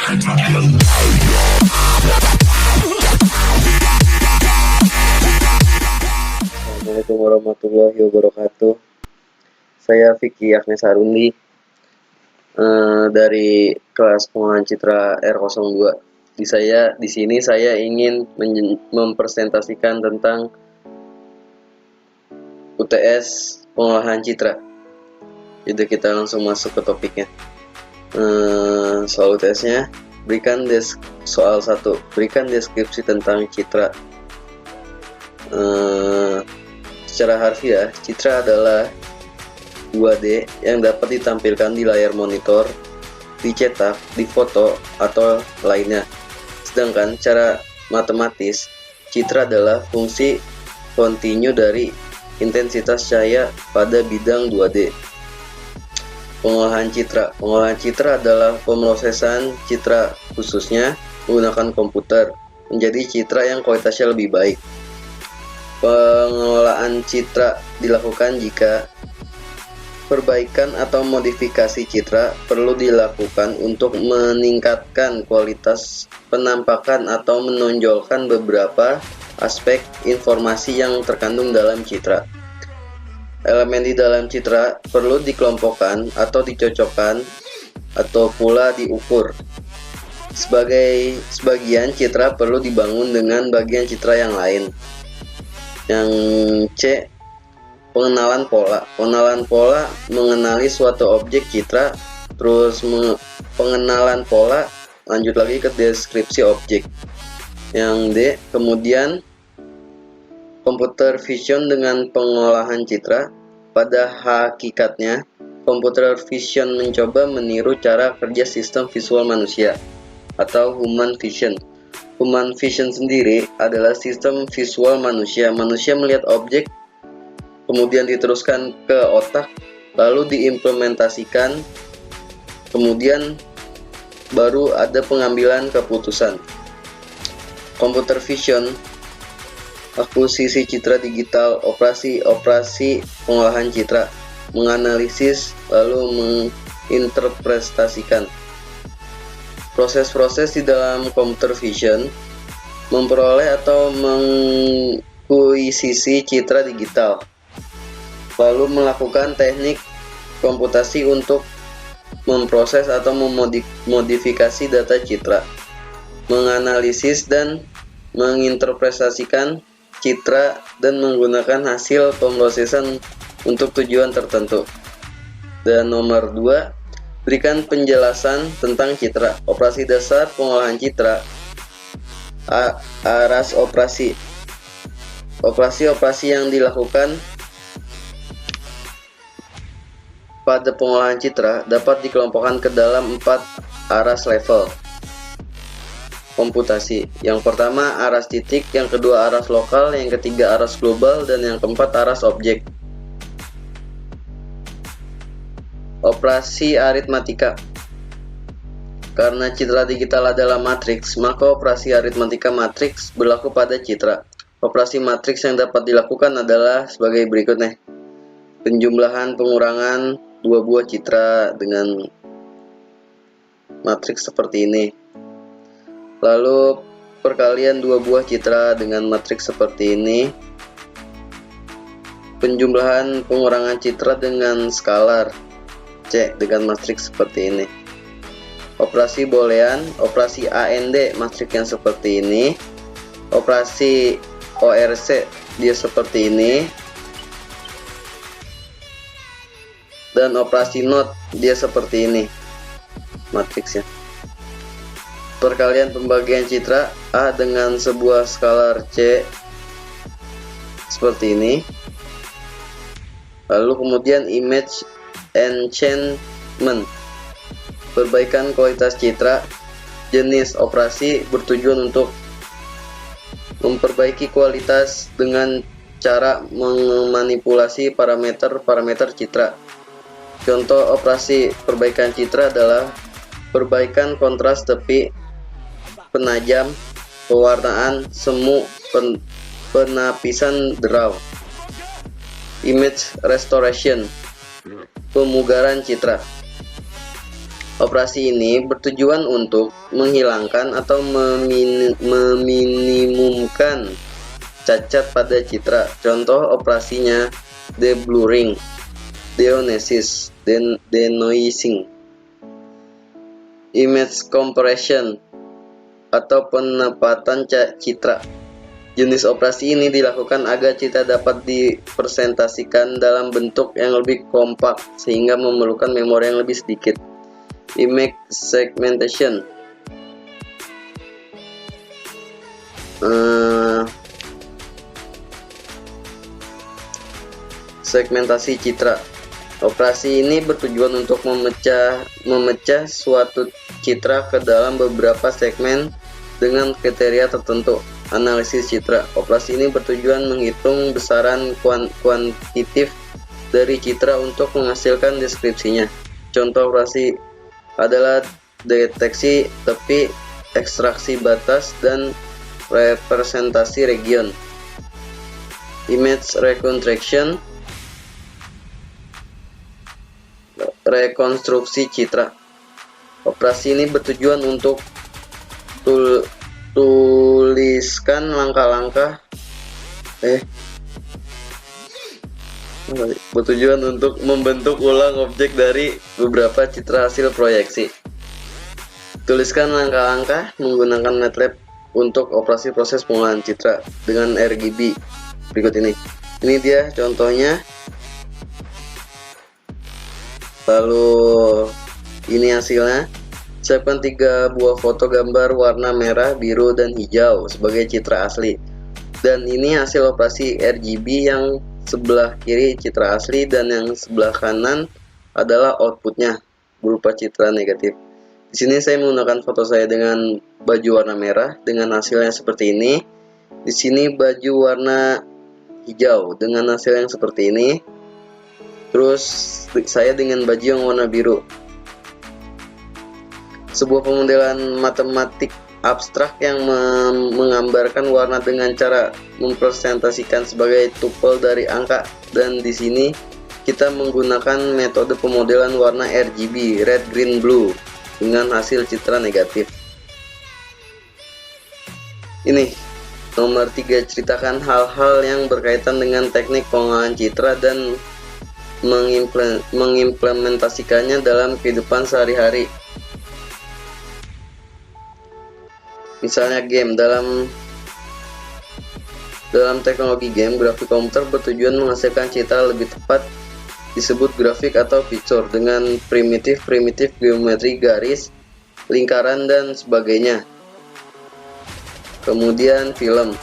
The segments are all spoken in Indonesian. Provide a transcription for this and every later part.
Assalamualaikum warahmatullahi wabarakatuh. Saya Vicky Agnes Harundi dari kelas pengolahan citra R02. Di sini saya ingin mempresentasikan tentang UTS pengolahan citra. Jadi kita langsung masuk ke topiknya. Soal UTS-nya, soal 1, berikan deskripsi tentang citra. Secara harfiah, citra adalah 2D yang dapat ditampilkan di layar monitor, dicetak, difoto, atau lainnya. Sedangkan secara matematis, citra adalah fungsi kontinu dari intensitas cahaya pada bidang 2D. Pengolahan citra. Pengolahan citra adalah pemrosesan citra khususnya menggunakan komputer menjadi citra yang kualitasnya lebih baik. Pengolahan citra dilakukan jika perbaikan atau modifikasi citra perlu dilakukan untuk meningkatkan kualitas penampakan atau menonjolkan beberapa aspek informasi yang terkandung dalam citra. Elemen di dalam citra perlu dikelompokkan atau dicocokkan atau pula diukur. Sebagian citra perlu dibangun dengan bagian citra yang lain. Yang C, pengenalan pola. Pengenalan pola mengenali suatu objek citra, terus pengenalan pola lanjut lagi ke deskripsi objek. Yang D, kemudian computer vision dengan pengolahan citra. Pada hakikatnya, computer vision mencoba meniru cara kerja sistem visual manusia atau human vision. Human vision sendiri adalah sistem visual manusia. Manusia melihat objek, kemudian diteruskan ke otak, lalu diimplementasikan, kemudian baru ada pengambilan keputusan. Computer vision, akuisisi citra digital, operasi pengolahan citra, menganalisis, lalu menginterpretasikan. Proses-proses di dalam computer vision memperoleh atau mengakuisisi citra digital, lalu melakukan teknik komputasi untuk memproses atau memodifikasi data citra, menganalisis dan menginterpretasikan citra dan menggunakan hasil pemrosesan untuk tujuan tertentu. Dan nomor 2, berikan penjelasan tentang citra. Operasi dasar pengolahan citra. Aras operasi. Operasi yang dilakukan pada pengolahan citra dapat dikelompokkan ke dalam 4 aras level komputasi. Yang pertama aras titik, yang kedua aras lokal, yang ketiga aras global, dan yang keempat aras objek. Operasi aritmatika. Karena citra digital adalah matriks, maka operasi aritmatika matriks berlaku pada citra. Operasi matriks yang dapat dilakukan adalah sebagai berikut nih. Penjumlahan pengurangan 2 buah citra dengan matriks seperti ini. Lalu perkalian 2 buah citra dengan matriks seperti ini. Penjumlahan pengurangan citra dengan skalar C dengan matriks seperti ini. Operasi boolean, operasi AND matriks yang seperti ini. Operasi ORC dia seperti ini. Dan operasi NOT dia seperti ini matriksnya. Perkalian pembagian citra A dengan sebuah skalar C seperti ini. Lalu kemudian image enchantment, perbaikan kualitas citra. Jenis operasi bertujuan untuk memperbaiki kualitas dengan cara memanipulasi parameter citra. Contoh operasi perbaikan citra adalah perbaikan kontras tepi, penajam, pewarnaan, semu, penapisan draw. Image restoration, pemugaran citra. Operasi ini bertujuan untuk menghilangkan atau meminimumkan cacat pada citra. Contoh operasinya deblurring, deonesis, denoising, image compression, atau penempatan citra. Jenis operasi ini dilakukan agar citra dapat dipresentasikan dalam bentuk yang lebih kompak sehingga memerlukan memori yang lebih sedikit. Image segmentation, segmentasi citra. Operasi ini bertujuan untuk memecah suatu citra ke dalam beberapa segmen dengan kriteria tertentu. Analisis citra. Operasi ini bertujuan menghitung besaran kuantitatif dari citra untuk menghasilkan deskripsinya. Contoh operasi adalah deteksi tepi, ekstraksi batas, dan representasi region. Image reconstruction, rekonstruksi citra. Operasi ini bertujuan untuk tuliskan langkah-langkah bertujuan untuk membentuk ulang objek dari beberapa citra hasil proyeksi. Tuliskan langkah-langkah menggunakan MATLAB untuk operasi proses pengolahan citra dengan RGB berikut ini. Ini dia contohnya. Lalu ini hasilnya. Siapkan 3 buah foto gambar warna merah, biru, dan hijau sebagai citra asli. Dan ini hasil operasi RGB, yang sebelah kiri citra asli dan yang sebelah kanan adalah outputnya berupa citra negatif. Di sini saya menggunakan foto saya dengan baju warna merah dengan hasilnya seperti ini. Di sini baju warna hijau dengan hasil yang seperti ini. Terus saya dengan baju yang warna biru. Sebuah pemodelan matematik abstrak yang menggambarkan warna dengan cara mempresentasikan sebagai tupel dari angka, dan di sini kita menggunakan metode pemodelan warna RGB, red, green, blue, dengan hasil citra negatif. Ini nomor 3, ceritakan hal-hal yang berkaitan dengan teknik pengolahan citra dan mengimplementasikannya dalam kehidupan sehari-hari. Misalnya game. Dalam teknologi game, grafik komputer bertujuan menghasilkan citra lebih tepat disebut grafik atau picture dengan primitif geometri garis, lingkaran, dan sebagainya. Kemudian film.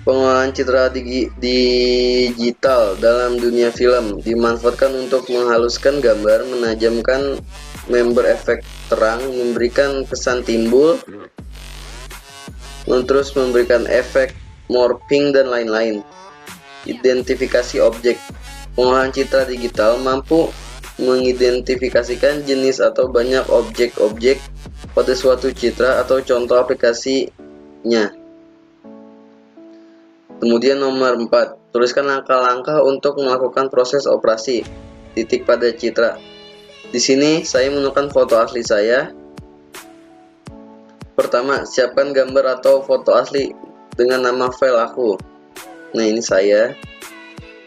Pengolahan citra digital dalam dunia film dimanfaatkan untuk menghaluskan gambar, menajamkan member efek terang, memberikan kesan timbul, terus memberikan efek morphing, dan lain-lain. Identifikasi objek. Pengolahan citra digital mampu mengidentifikasikan jenis atau banyak objek-objek pada suatu citra atau contoh aplikasinya. Kemudian nomor 4, tuliskan langkah-langkah untuk melakukan proses operasi titik pada citra. Di sini saya menggunakan foto asli saya. Pertama, siapkan gambar atau foto asli dengan nama file aku. Nah, ini saya.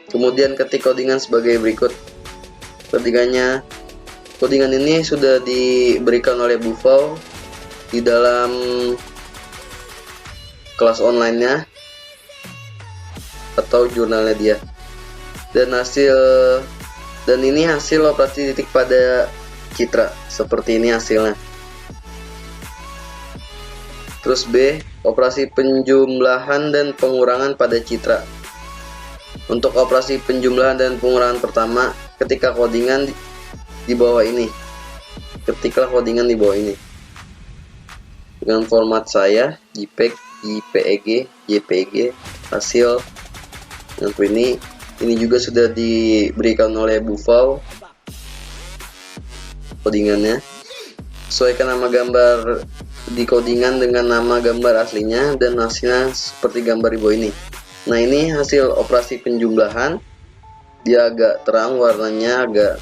Kemudian ketik codingan sebagai berikut. Codingan ini sudah diberikan oleh Bufau di dalam kelas online-nya atau jurnalnya dia. Dan ini hasil operasi titik pada citra. Seperti ini hasilnya. Terus B, operasi penjumlahan dan pengurangan pada citra. Untuk operasi penjumlahan dan pengurangan pertama, ketiklah codingan di bawah ini. Dengan format saya, JPEG, JPEG, JPG, hasil. Dan ini juga sudah diberikan oleh Bufau codingannya. Sesuaikan nama gambar di codingan dengan nama gambar aslinya, dan hasilnya seperti gambar di bawah ini. Nah, ini hasil operasi penjumlahan. Dia agak terang warnanya, agak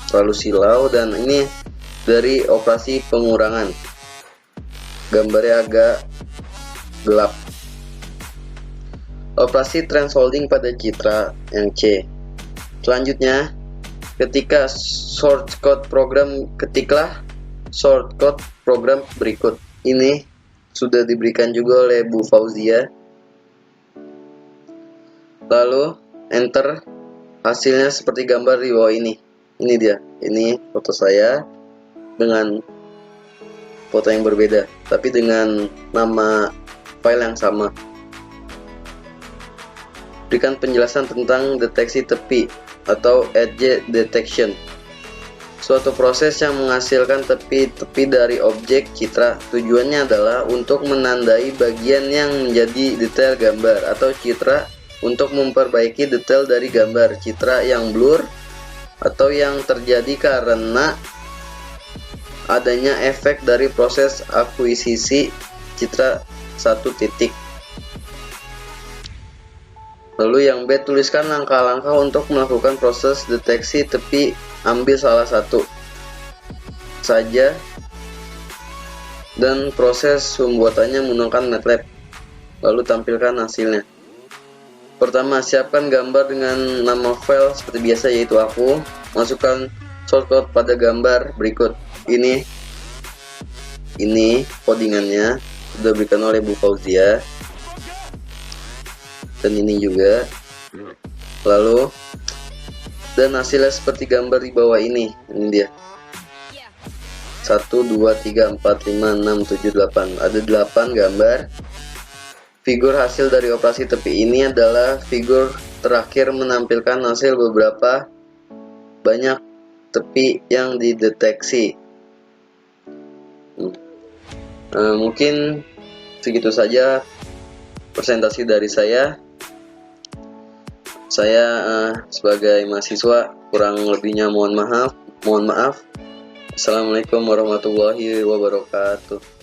terlalu silau, dan ini dari operasi pengurangan, gambarnya agak gelap. Operasi transfolding pada citra yang C. Selanjutnya, ketiklah shortcut program berikut. Ini sudah diberikan juga oleh Bu Fauzia. Lalu enter, hasilnya seperti gambar di bawah ini. Ini dia, ini foto saya dengan foto yang berbeda, tapi dengan nama file yang sama. Berikan penjelasan tentang deteksi tepi atau edge detection, suatu proses yang menghasilkan tepi-tepi dari objek citra. Tujuannya adalah untuk menandai bagian yang menjadi detail gambar atau citra, untuk memperbaiki detail dari gambar citra yang blur atau yang terjadi karena adanya efek dari proses akuisisi citra satu titik. Lalu yang B, tuliskan langkah-langkah untuk melakukan proses deteksi tepi. Ambil salah satu saja dan proses pembuatannya menggunakan MATLAB. Lalu tampilkan hasilnya. Pertama, siapkan gambar dengan nama file seperti biasa, yaitu aku. Masukkan shortcut pada gambar berikut. Ini codingannya sudah diberikan oleh Bu Fauzia. Dan ini juga. Lalu dan hasilnya seperti gambar di bawah ini. Ini dia. 1 2 3 4 5 6 7 8. Ada 8 gambar. Figur hasil dari operasi tepi ini adalah figur terakhir, menampilkan hasil beberapa banyak tepi yang dideteksi. Mungkin segitu saja presentasi dari saya. Saya sebagai mahasiswa kurang lebihnya mohon maaf. Assalamualaikum warahmatullahi wabarakatuh.